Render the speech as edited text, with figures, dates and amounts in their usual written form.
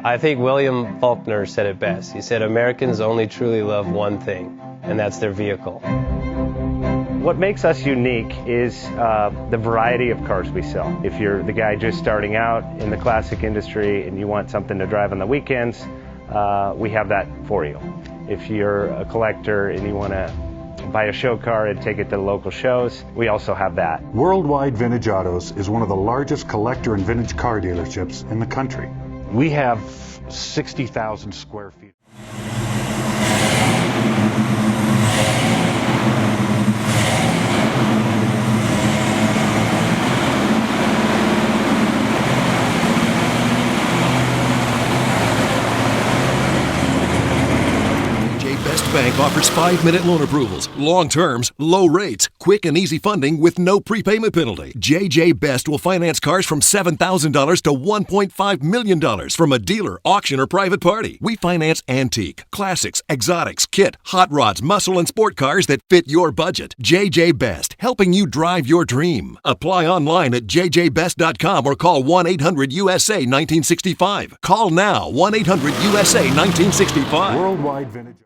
I think William Faulkner said it best. He said, Americans only truly love one thing, and that's their vehicle. What makes us unique is the variety of cars we sell. If you're the guy just starting out in the classic industry and you want something to drive on the weekends, we have that for you. If you're a collector and you want to buy a show car and take it to the local shows, we also have that. Worldwide Vintage Autos is one of the largest collector and vintage car dealerships in the country. We have 60,000 square feet. Bank offers 5-minute loan approvals, long terms, low rates, quick and easy funding with no prepayment penalty. JJ Best will finance cars from $7,000 to $1.5 million from a dealer, auction, or private party. We finance antique, classics, exotics, kit, hot rods, muscle, and sport cars that fit your budget. JJ Best, helping you drive your dream. Apply online at jjbest.com or call 1-800-USA-1965. Call now, 1-800-USA-1965. Worldwide Vintage.